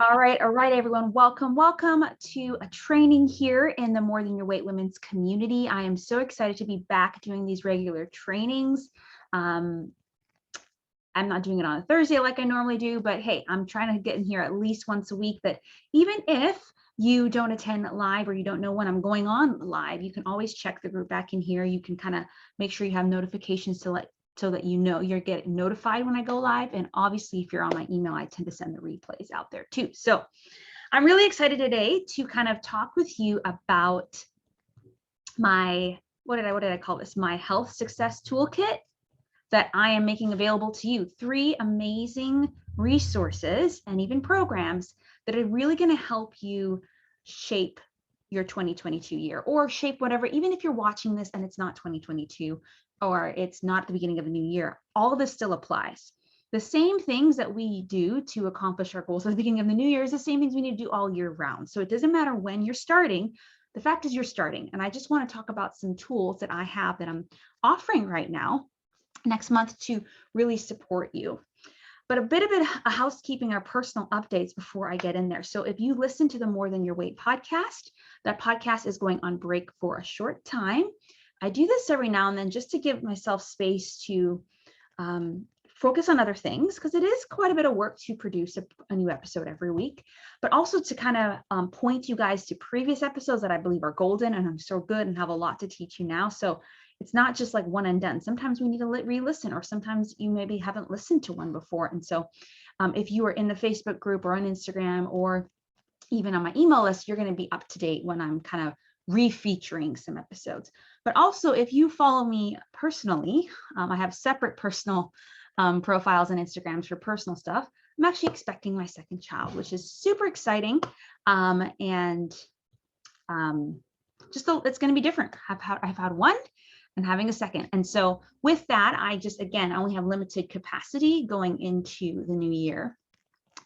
All right, everyone. Welcome to a training here in the More Than Your Weight Women's community. I am so excited to be back doing these regular trainings. I'm not doing it on a Thursday like I normally do, but hey, I'm trying to get in here at least once a week, that even if you don't attend live or you don't know when I'm going on live, you can always check the group back in here. You can kind of make sure you have notifications so that you know you're getting notified when I go live. And obviously, if you're on my email, I tend to send the replays out there too. So I'm really excited today to kind of talk with you about my, what did I call this? My Health Success Toolkit that I am making available to you. 3 amazing resources and even programs that are really going to help you shape your 2022 year, or shape whatever, even if you're watching this and it's not 2022 or it's not the beginning of a new year, all of this still applies. The same things that we do to accomplish our goals at the beginning of the new year is the same things we need to do all year round. So it doesn't matter when you're starting. The fact is you're starting. And I just want to talk about some tools that I have that I'm offering right now next month to really support you. But a bit of a housekeeping or personal updates before I get in there. So if you listen to the More Than Your Weight podcast, that podcast is going on break for a short time. I do this every now and then just to give myself space to focus on other things, because it is quite a bit of work to produce a new episode every week, but also to kind of point you guys to previous episodes that I believe are golden and I'm so good and have a lot to teach you now. So it's not just like one and done. Sometimes we need to re-listen, or sometimes you maybe haven't listened to one before. And so if you are in the Facebook group or on Instagram or even on my email list, you're going to be up to date when I'm kind of refeaturing some episodes. But also, if you follow me personally, I have separate personal profiles and Instagrams for personal stuff. I'm actually expecting my second child, which is super exciting. It's going to be different. I've had one and having a second. And so with that, I only have limited capacity going into the new year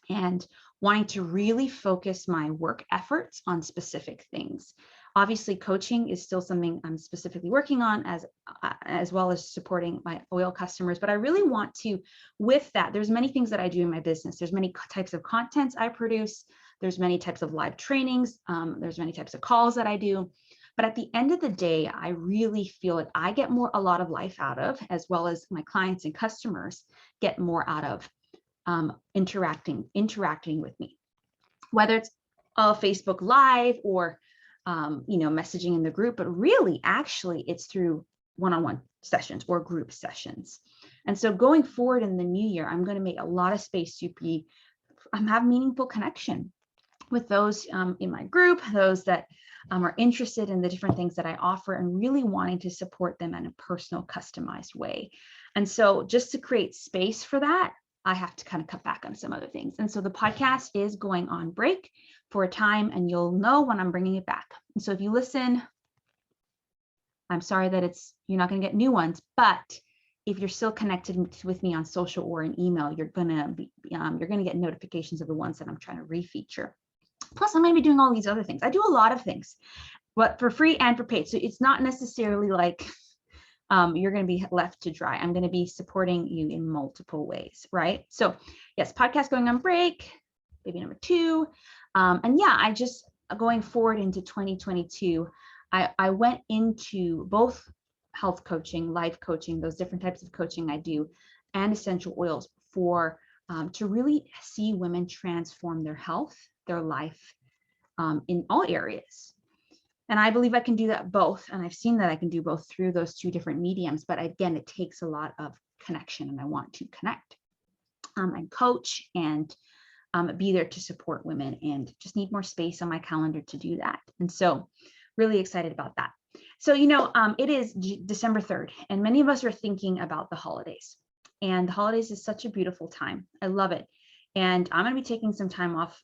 and wanting to really focus my work efforts on specific things. Obviously, coaching is still something I'm specifically working on, as well as supporting my oil customers. But I really want to, with that, there's many things that I do in my business. There's many types of contents I produce. There's many types of live trainings. There's many types of calls that I do. But at the end of the day, I really feel that I get a lot of life out of, as well as my clients and customers get more out of interacting with me, whether it's a Facebook Live or messaging in the group, but really, actually, it's through one-on-one sessions or group sessions. And so going forward in the new year, I'm going to make a lot of space to have meaningful connection with those in my group, those that are interested in the different things that I offer, and really wanting to support them in a personal, customized way. And so just to create space for that, I have to kind of cut back on some other things. And so the podcast is going on break for a time, and you'll know when I'm bringing it back. And so if you listen, I'm sorry that you're not going to get new ones, but if you're still connected with me on social or an email, you're going to get notifications of the ones that I'm trying to refeature. Plus, I'm going to be doing all these other things. I do a lot of things, but for free and for paid. So it's not necessarily like you're going to be left to dry. I'm going to be supporting you in multiple ways, right? So yes, podcast going on break, baby number 2. And yeah, I just, going forward into 2022, I went into both health coaching, life coaching, those different types of coaching I do, and essential oils to really see women transform their health, their life in all areas. And I believe I can do that both. And I've seen that I can do both through those 2 different mediums. But again, it takes a lot of connection, and I want to connect and coach and be there to support women, and just need more space on my calendar to do that. And so really excited about that. So, it is December 3rd, and many of us are thinking about the holidays. And the holidays is such a beautiful time. I love it. And I'm going to be taking some time off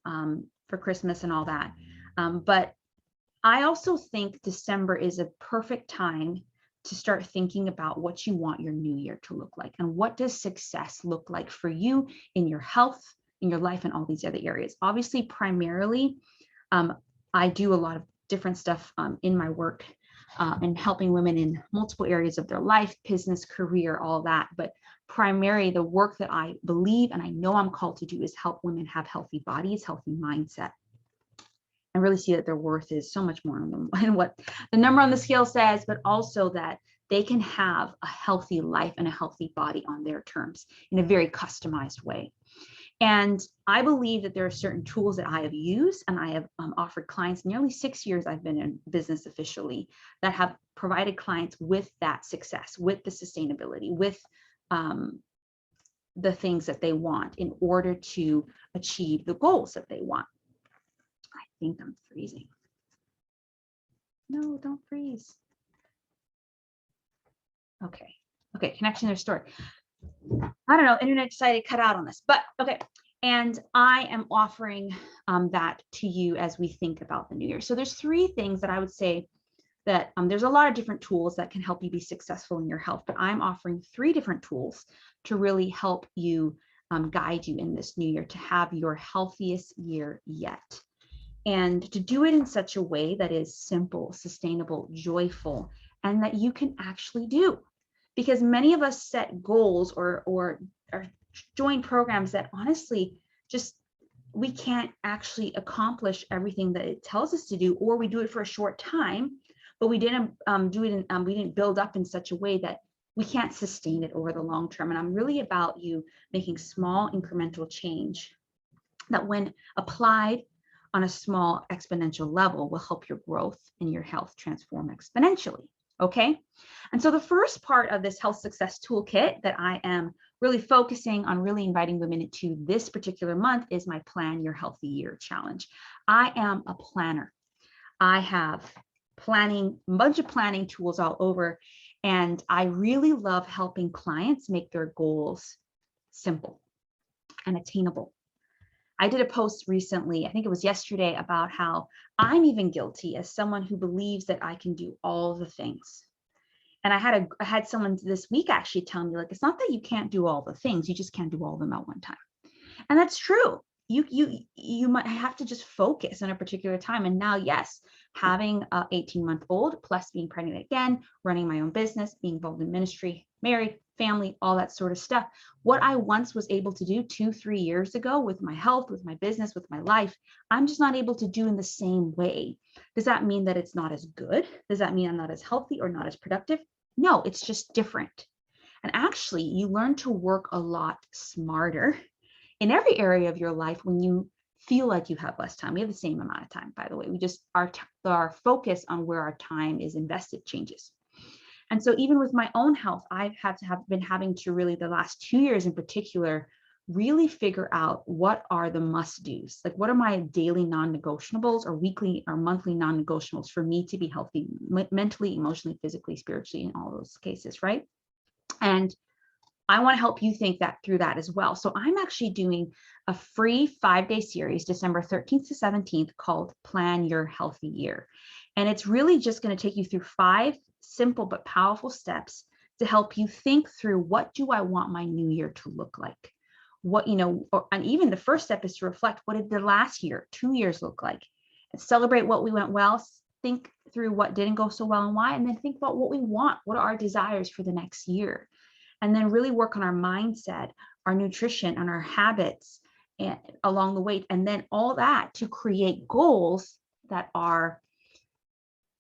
for Christmas and all that. But I also think December is a perfect time to start thinking about what you want your new year to look like, and what does success look like for you in your health, in your life, and all these other areas. Obviously, primarily, I do a lot of different stuff in my work and helping women in multiple areas of their life, business, career, all that. But the work that I believe and I know I'm called to do is help women have healthy bodies, healthy mindset, and really see that their worth is so much more than what the number on the scale says, but also that they can have a healthy life and a healthy body on their terms in a very customized way. And I believe that there are certain tools that I have used and I have offered clients. Nearly 6 years I've been in business officially, that have provided clients with that success, with the sustainability, with the things that they want in order to achieve the goals that they want. I think I'm freezing. No, don't freeze. Okay, connection restored. I don't know, internet decided to cut out on this, but okay. And I am offering that to you as we think about the new year. So there's 3 things that I would say that there's a lot of different tools that can help you be successful in your health, but I'm offering 3 different tools to really help you guide you in this new year to have your healthiest year yet. And to do it in such a way that is simple, sustainable, joyful, and that you can actually do. Because many of us set goals or join programs that honestly just we can't actually accomplish everything that it tells us to do, or we do it for a short time, but we didn't do it in, we didn't build up in such a way that we can't sustain it over the long term. And I'm really about you making small incremental change that, when applied on a small exponential level, will help your growth and your health transform exponentially. Okay. And so the first part of this Health Success Toolkit that I am really focusing on, really inviting women into this particular month, is my Plan Your Healthy Year challenge. I am a planner. I have a bunch of planning tools all over, and I really love helping clients make their goals simple and attainable. I did a post recently, I think it was yesterday, about how I'm even guilty as someone who believes that I can do all the things. And I had someone this week actually tell me, like, it's not that you can't do all the things, you just can't do all of them at one time. And that's true. You might have to just focus on a particular time. And now, yes, having an 18-month-old, plus being pregnant again, running my own business, being involved in ministry, married, family, all that sort of stuff. What I once was able to do 2-3 years ago with my health, with my business, with my life, I'm just not able to do in the same way. Does that mean that it's not as good? Does that mean I'm not as healthy or not as productive? No, it's just different. And actually, you learn to work a lot smarter in every area of your life when you feel like you have less time. We have the same amount of time, by the way. We just, our focus on where our time is invested changes. And so even with my own health, I've been having to really, the last 2 years in particular, really figure out what are the must-dos. Like, what are my daily non-negotiables or weekly or monthly non-negotiables for me to be healthy mentally, emotionally, physically, spiritually, in all those cases, right? And I want to help you think through that as well. So I'm actually doing a free 5-day series, December 13th to 17th, called Plan Your Healthy Year. And it's really just going to take you through 5 simple but powerful steps to help you think through, what do I want my new year to look like? What, and even the first step is to reflect, what did the last year, 2 years look like? And celebrate what we went well, think through what didn't go so well and why, and then think about what we want. What are our desires for the next year? And then really work on our mindset, our nutrition, and our habits along the way. And then all that to create goals that are,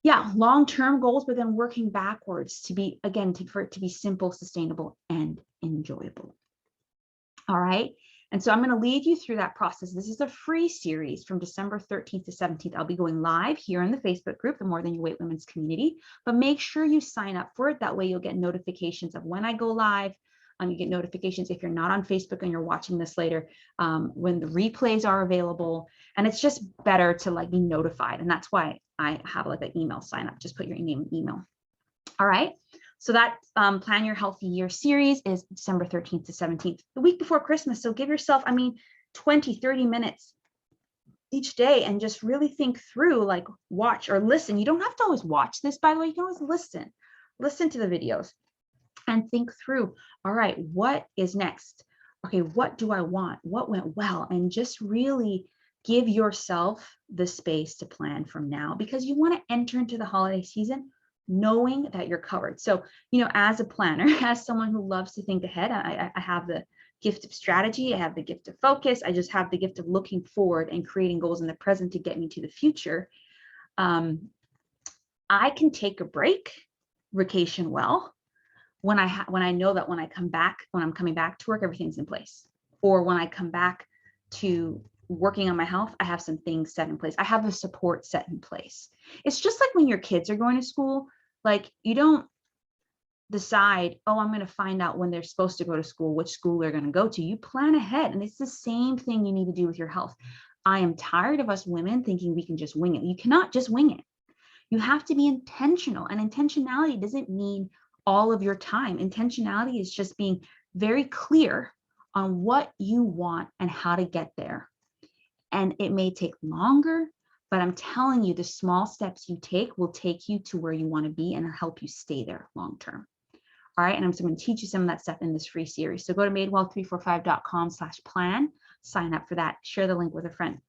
long-term goals, but then working backwards to be, again, for it to be simple, sustainable, and enjoyable. All right. And so I'm going to lead you through that process. This is a free series from December 13th to 17th. I'll be going live here in the Facebook group, the More Than Your Weight Women's Community, but make sure you sign up for it. That way you'll get notifications of when I go live. You get notifications if you're not on Facebook and you're watching this later, when the replays are available. And it's just better to be notified. And that's why I have an email sign up. Just put your name and email. All right. So that Plan Your Healthy Year series is December 13th to 17th, the week before Christmas. So give yourself, 20-30 minutes each day and just really think through, watch or listen. You don't have to always watch this, by the way. You can always listen to the videos and think through, all right, what is next? Okay, what do I want? What went well? And just really give yourself the space to plan from now, because you want to enter into the holiday season knowing that you're covered. So, you know, as a planner, as someone who loves to think ahead, I have the gift of strategy. I have the gift of focus. I just have the gift of looking forward and creating goals in the present to get me to the future. I can take a break, vacation well, when I know that when I'm coming back to work, everything's in place. Or when I come back to working on my health, I have some things set in place. I have the support set in place. It's just like when your kids are going to school, like you don't decide, oh, I'm going to find out when they're supposed to go to school, which school they're going to go to. You plan ahead. And it's the same thing you need to do with your health. I am tired of us women thinking we can just wing it. You cannot just wing it. You have to be intentional. And intentionality doesn't mean all of your time. Intentionality is just being very clear on what you want and how to get there. And it may take longer, but I'm telling you, the small steps you take will take you to where you want to be and help you stay there long term. All right. And I'm going to teach you some of that stuff in this free series. So go to madewell345.com/plan, sign up for that, share the link with a friend.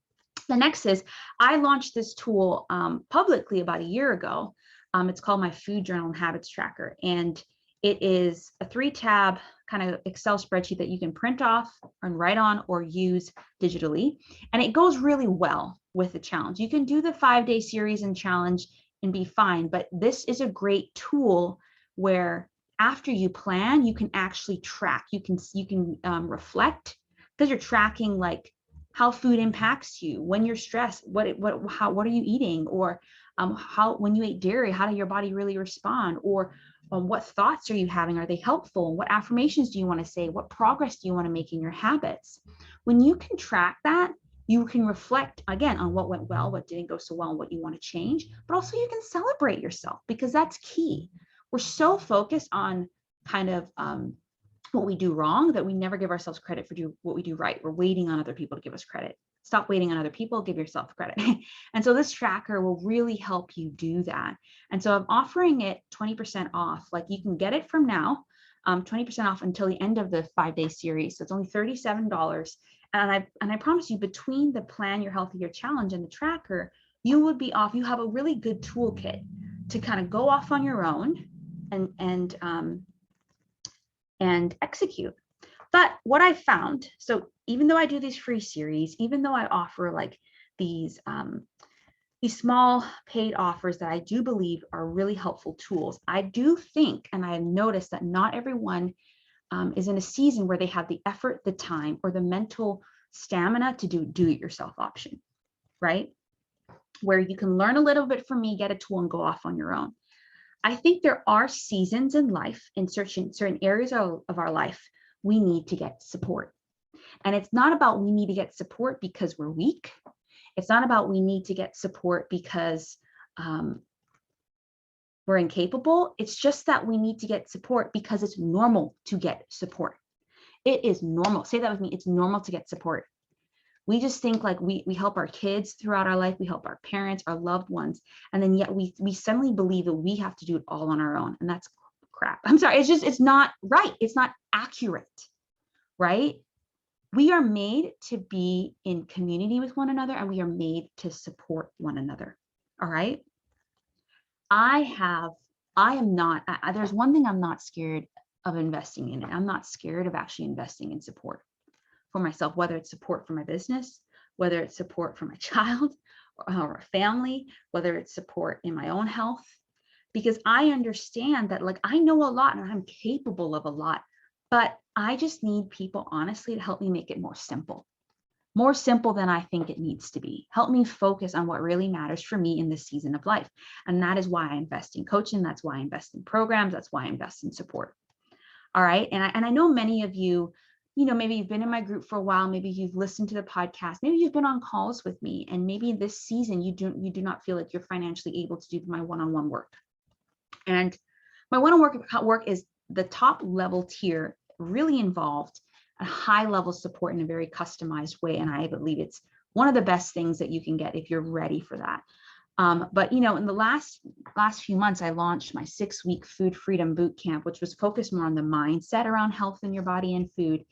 The next is I launched this tool publicly about a year ago. It's called my Food Journal and Habits Tracker. And it is a 3-tab kind of Excel spreadsheet that you can print off and write on or use digitally. And it goes really well with the challenge. You can do the 5-day series and challenge and be fine. But this is a great tool where after you plan, you can actually track. You can reflect, because you're tracking like how food impacts you when you're stressed. What are you eating? Or how, when you ate dairy, how did your body really respond? Or what thoughts are you having? Are they helpful? What affirmations do you want to say? What progress do you want to make in your habits? When you can track that, you can reflect again on what went well, what didn't go so well, and what you want to change. But also you can celebrate yourself, because that's key. We're so focused on kind of what we do wrong that we never give ourselves credit for what we do right. We're waiting on other people to give us credit. Stop waiting on other people, give yourself credit. And so this tracker will really help you do that. And so I'm offering it 20% off. Like you can get it from now, 20% off until the end of the 5-day series. So it's only $37. And I promise you, between the Plan Your Healthier Challenge and the tracker, you would be off. You have a really good toolkit to kind of go off on your own and execute. But what I found, so even though I do these free series, even though I offer like these small paid offers that I do believe are really helpful tools, I do think, and I have noticed that not everyone is in a season where they have the effort, the time, or the mental stamina to do it yourself option, right? Where you can learn a little bit from me, get a tool, and go off on your own. I think there are seasons in life, in certain areas of our life, we need to get support. And it's not about we need to get support because we're weak. It's not about we need to get support because we're incapable. It's just that we need to get support because it's normal to get support. It is normal. Say that with me. It's normal to get support. We just think like we help our kids throughout our life, we help our parents, our loved ones, and then yet we suddenly believe that we have to do it all on our own, and that's crap. I'm sorry, it's not right. It's not accurate, right? We are made to be in community with one another, and we are made to support one another. All right. There's one thing I'm not scared of investing in. I'm not scared of actually investing in support for myself, whether it's support for my business, whether it's support for my child or a family, whether it's support in my own health, because I understand that like I know a lot and I'm capable of a lot, but I just need people honestly to help me make it more simple than I think it needs to be. Help me focus on what really matters for me in this season of life. And that is why I invest in coaching. That's why I invest in programs. That's why I invest in support. All right. And I know many of you, maybe you've been in my group for a while, maybe you've listened to the podcast, maybe you've been on calls with me, and maybe in this season you do not feel like you're financially able to do my one-on-one work. And my one-on-one work is the top level tier, really involved, a high level support in a very customized way. And I believe it's one of the best things that you can get if you're ready for that. But in the last few months, I launched my 6-week food freedom bootcamp, which was focused more on the mindset around health in your body and food.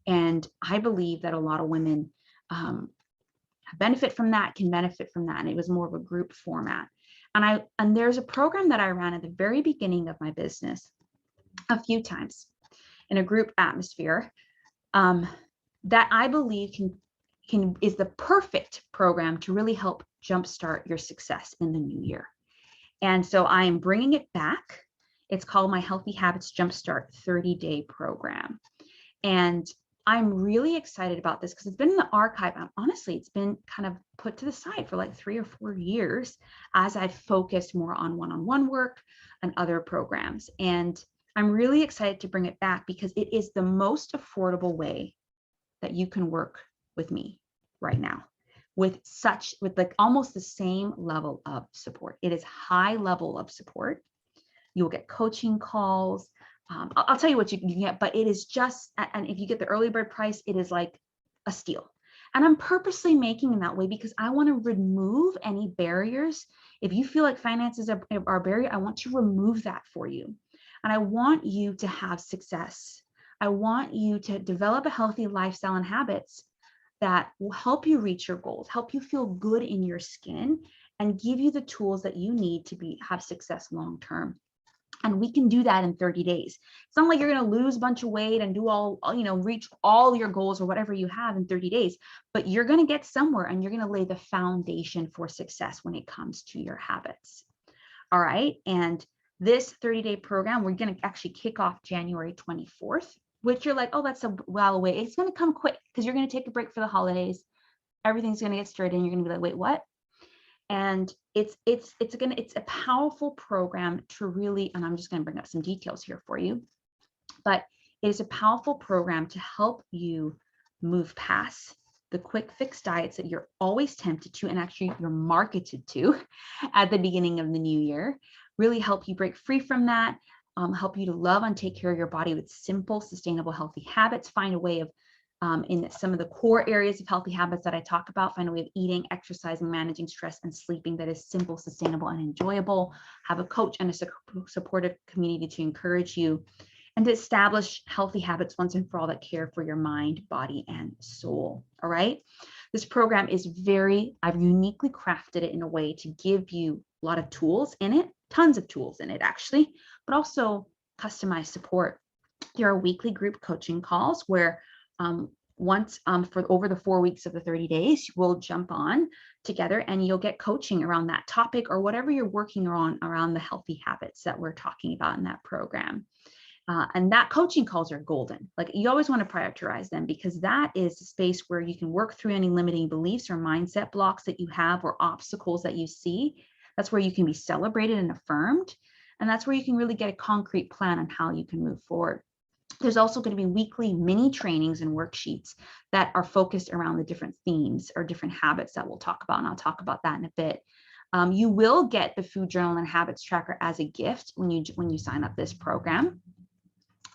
And I believe that a lot of women benefit from that, can benefit from that. And it was more of a group format. And there's a program that I ran at the very beginning of my business a few times in a group atmosphere, that I believe is the perfect program to really help jumpstart your success in the new year. And so I am bringing it back. It's called my Healthy Habits Jumpstart 30-day program. And I'm really excited about this because it's been in the archive. Honestly, it's been kind of put to the side for like 3 or 4 years as I've focused more on one-on-one work and other programs. And I'm really excited to bring it back because it is the most affordable way that you can work with me right now, with like almost the same level of support. It is high level of support. You'll get coaching calls. I'll tell you what you can get, but it is just, and if you get the early bird price, it is like a steal. And I'm purposely making it that way because I want to remove any barriers. If you feel like finances are a barrier, I want to remove that for you. And I want you to have success. I want you to develop a healthy lifestyle and habits that will help you reach your goals, help you feel good in your skin, and give you the tools that you need to have success long term. And we can do that in 30 days. It's not like you're going to lose a bunch of weight and do reach all your goals or whatever you have in 30 days, but you're going to get somewhere and you're going to lay the foundation for success when it comes to your habits. All right. And this 30-day program, we're going to actually kick off January 24th, which you're like, oh, that's a while away. It's going to come quick because you're going to take a break for the holidays. Everything's going to get started and you're going to be like, wait, what? And it's a powerful program to really, and I'm just going to bring up some details here for you, but it is a powerful program to help you move past the quick fix diets that you're always tempted to, and actually you're marketed to at the beginning of the new year. Really help you break free from that, help you to love and take care of your body with simple, sustainable, healthy habits, find a way of in some of the core areas of healthy habits that I talk about, find a way of eating, exercising, managing stress, and sleeping that is simple, sustainable, and enjoyable. Have a coach and a supportive community to encourage you, and to establish healthy habits once and for all that care for your mind, body, and soul. All right. This program is I've uniquely crafted it in a way to give you a lot of tools in it, tons of tools in it actually, but also customized support. There are weekly group coaching calls where once for over the 4 weeks of the 30 days, we'll jump on together and you'll get coaching around that topic or whatever you're working on around the healthy habits that we're talking about in that program. And that coaching calls are golden. Like, you always want to prioritize them because that is a space where you can work through any limiting beliefs or mindset blocks that you have or obstacles that you see. That's where you can be celebrated and affirmed. And that's where you can really get a concrete plan on how you can move forward. There's also going to be weekly mini trainings and worksheets that are focused around the different themes or different habits that we'll talk about. And I'll talk about that in a bit. You will get the food journal and habits tracker as a gift when you sign up this program.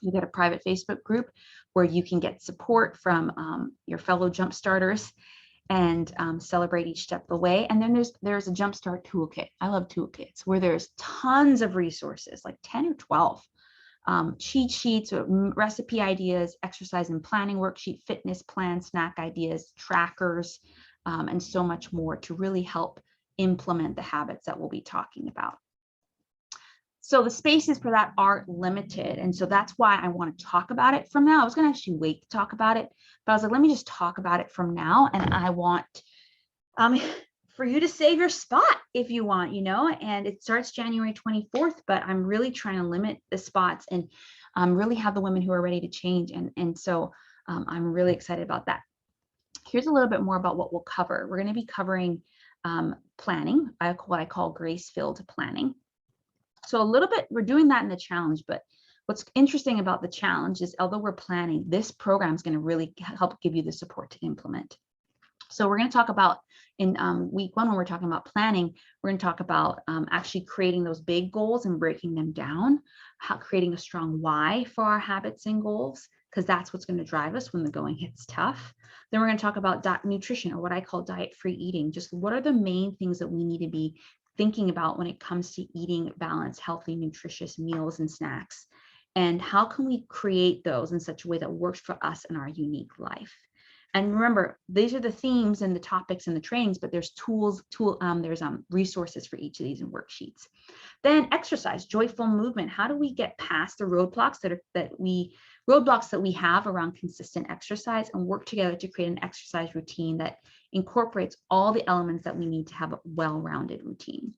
You get a private Facebook group where you can get support from your fellow Jumpstarters and celebrate each step of the way. And then there's a Jumpstart toolkit. I love toolkits where there's tons of resources, like 10 or 12. Cheat sheets, recipe ideas, exercise and planning worksheet, fitness plan, snack ideas, trackers, and so much more to really help implement the habits that we'll be talking about. So the spaces for that are limited. And so that's why I want to talk about it from now. I was going to actually wait to talk about it, but I was like, let me just talk about it from now. And I want for you to save your spot if you want, and it starts January 24th, but I'm really trying to limit the spots and really have the women who are ready to change. And so I'm really excited about that. Here's a little bit more about what we'll cover. We're going to be covering planning, what I call grace-filled planning. So a little bit, we're doing that in the challenge, but what's interesting about the challenge is, although we're planning, this program is going to really help give you the support to implement. So we're going to talk about in week 1, when we're talking about planning, we're going to talk about actually creating those big goals and breaking them down, creating a strong why for our habits and goals, because that's what's going to drive us when the going gets tough. Then we're going to talk about nutrition, or what I call diet-free eating. Just what are the main things that we need to be thinking about when it comes to eating balanced, healthy, nutritious meals and snacks, and how can we create those in such a way that works for us in our unique life. And remember, these are the themes and the topics and the trainings, but there's resources for each of these in worksheets. Then exercise, joyful movement. How do we get past the roadblocks that we have around consistent exercise and work together to create an exercise routine that incorporates all the elements that we need to have a well-rounded routine.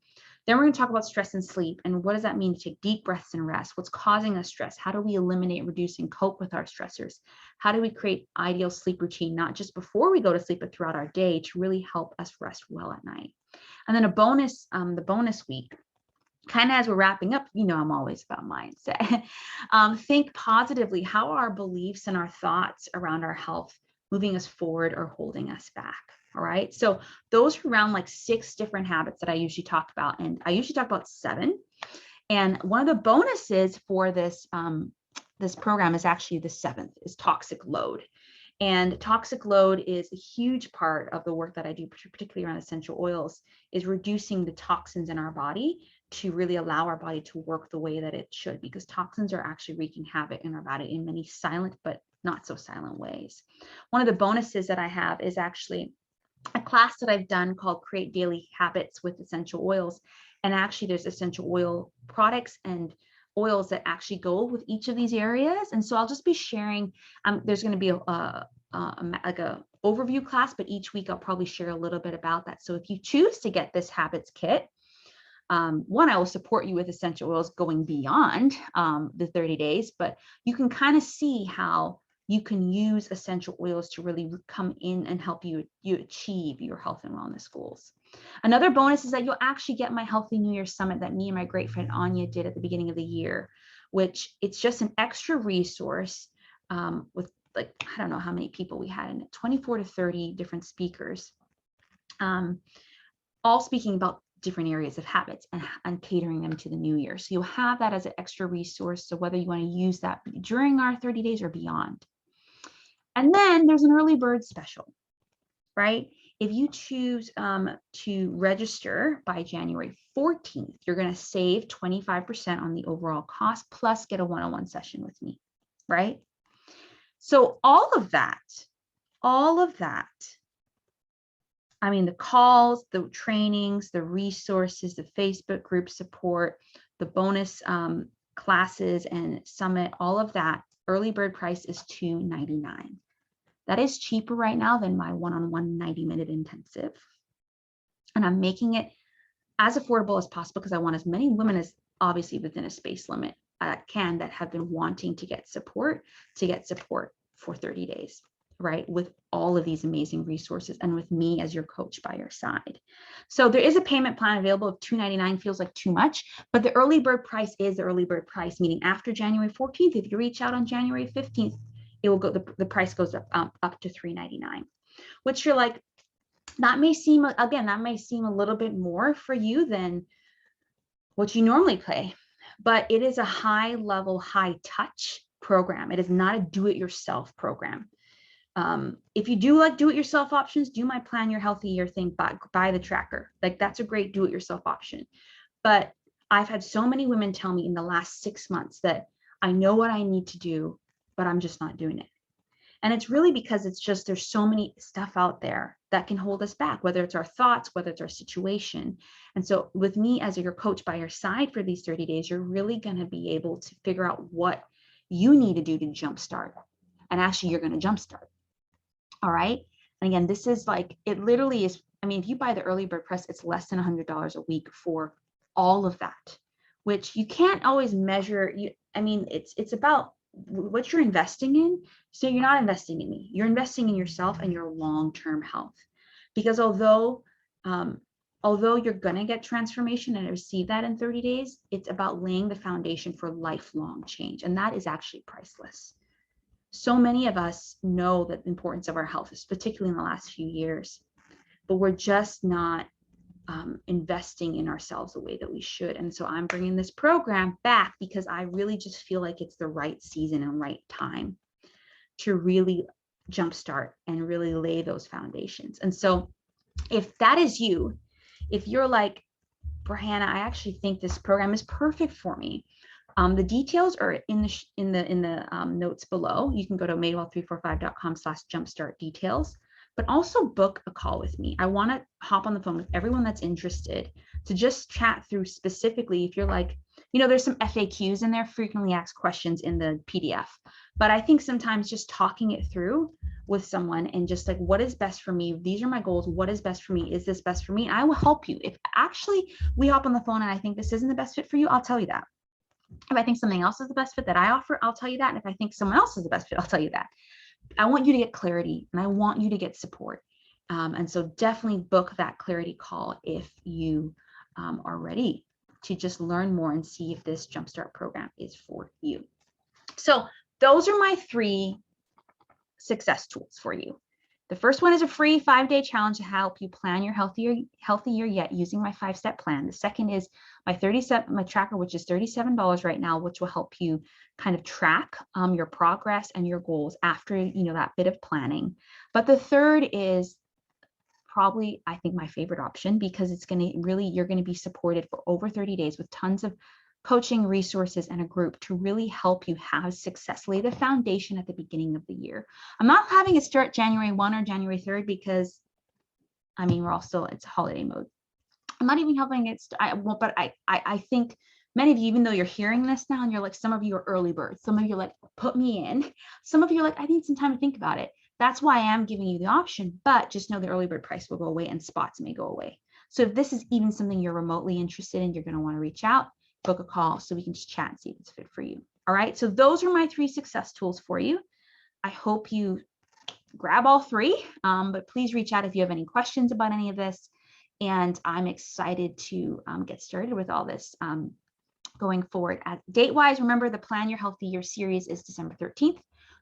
Then we're going to talk about stress and sleep, and what does that mean to take deep breaths and rest? What's causing us stress? How do we eliminate, reduce, and cope with our stressors? How do we create ideal sleep routine, not just before we go to sleep, but throughout our day to really help us rest well at night? And then the bonus week, kind of as we're wrapping up, I'm always about mindset. Think positively. How are our beliefs and our thoughts around our health moving us forward or holding us back? All right. So those are around like 6 different habits that I usually talk about. And I usually talk about 7. And one of the bonuses for this program is actually the 7th, is toxic load. And toxic load is a huge part of the work that I do, particularly around essential oils, is reducing the toxins in our body to really allow our body to work the way that it should, because toxins are actually wreaking havoc in our body in many silent but not so silent ways. One of the bonuses that I have is actually a class that I've done called Create Daily Habits with Essential Oils. And actually there's essential oil products and oils that actually go with each of these areas. And so I'll just be sharing, there's going to be like a overview class, but each week I'll probably share a little bit about that. So if you choose to get this habits kit, one, I will support you with essential oils going beyond the 30 days, but you can kind of see how you can use essential oils to really come in and help you achieve your health and wellness goals. Another bonus is that you'll actually get my Healthy New Year Summit that me and my great friend Anya did at the beginning of the year, which it's just an extra resource with like, I don't know how many people we had in it, 24 to 30 different speakers, all speaking about different areas of habits and catering them to the new year. So you'll have that as an extra resource. So whether you want to use that during our 30 days or beyond. And then there's an early bird special, right? If you choose to register by January 14th, you're going to save 25% on the overall cost, plus get a one-on-one session with me, right? So all of that, I mean, the calls, the trainings, the resources, the Facebook group support, the bonus classes and summit, all of that, early bird price is $299. That is cheaper right now than my one-on-one 90-minute intensive. And I'm making it as affordable as possible because I want as many women as obviously within a space limit that have been wanting to get support for 30 days, right? With all of these amazing resources and with me as your coach by your side. So there is a payment plan available of $299, feels like too much, but the early bird price is the early bird price, meaning after January 14th, if you reach out on January 15th, it will go, the price goes up to $399, which you're like, that may seem a little bit more for you than what you normally pay, but it is a high level, high touch program. It is not a do-it-yourself program. If you do like do-it-yourself options, do my Plan Your Healthy Year thing, buy the tracker. Like that's a great do-it-yourself option. But I've had so many women tell me in the last 6 months that I know what I need to do, but I'm just not doing it. And it's really because it's just, there's so many stuff out there that can hold us back, whether it's our thoughts, whether it's our situation. And so with me as your coach by your side for these 30 days, you're really going to be able to figure out what you need to do to jumpstart. And actually you're going to jumpstart. All right. And again, this is like, it literally is, I mean, if you buy the early bird price, it's less than $100 a week for all of that, which you can't always measure. It's about what you're investing in. So you're not investing in me, you're investing in yourself and your long-term health. Because although you're going to get transformation and receive that in 30 days, it's about laying the foundation for lifelong change. And that is actually priceless. So many of us know the importance of our health, particularly in the last few years, but we're just not investing in ourselves the way that we should. And so I'm bringing this program back because I really just feel like it's the right season and right time to really jumpstart and really lay those foundations. And so if that is you, if you're like, Brianna, I actually think this program is perfect for me. The details are in the notes below. You can go to madewell345.com/jumpstart details, but also book a call with me. I want to hop on the phone with everyone that's interested to just chat through specifically. If you're like, there's some FAQs in there, frequently asked questions in the PDF, but I think sometimes just talking it through with someone and just like, what is best for me? These are my goals. What is best for me? Is this best for me? I will help you. If actually we hop on the phone and I think this isn't the best fit for you, I'll tell you that. If I think something else is the best fit that I offer, I'll tell you that. And if I think someone else is the best fit, I'll tell you that. I want you to get clarity and I want you to get support. And so definitely book that clarity call if you are ready to just learn more and see if this Jumpstart program is for you. So those are my 3 success tools for you. The first one is a free 5-day challenge to help you plan your healthier yet using my 5-step plan. The second is my tracker, which is $37 right now, which will help you kind of track your progress and your goals after that bit of planning. But the third is probably, I think, my favorite option, because it's going to you're going to be supported for over 30 days with tons of coaching resources and a group to really help you have success, lay the foundation at the beginning of the year. I'm not having it start January 1 or January 3rd because, we're all still, it's holiday mode. I'm not even helping it. But I think many of you, even though you're hearing this now and you're like, some of you are early birds, some of you are like, put me in. Some of you are like, I need some time to think about it. That's why I am giving you the option, but just know the early bird price will go away and spots may go away. So if this is even something you're remotely interested in, you're going to want to reach out, book a call so we can just chat and see if it's fit for you. All right. So those are my 3 success tools for you. I hope you grab all 3, but please reach out if you have any questions about any of this. And I'm excited to get started with all this going forward. Date-wise, remember the Plan Your Healthy Year series is December 13th.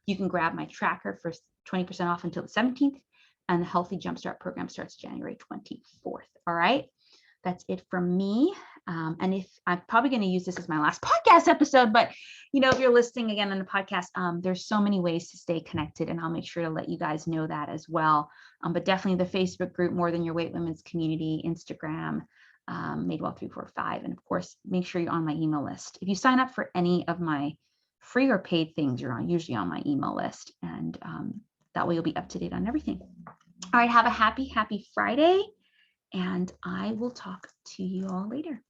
You can grab my tracker for 20% off until the 17th, and the Healthy Jumpstart program starts January 24th. All right. That's it from me. And if I'm probably going to use this as my last podcast episode, but if you're listening again on the podcast, there's so many ways to stay connected, and I'll make sure to let you guys know that as well. But definitely the Facebook group, More Than Your Weight Women's Community, Instagram, Madewell345, and of course, make sure you're on my email list. If you sign up for any of my free or paid things, you're usually on my email list, and that way you'll be up to date on everything. All right, have a happy Friday. And I will talk to you all later.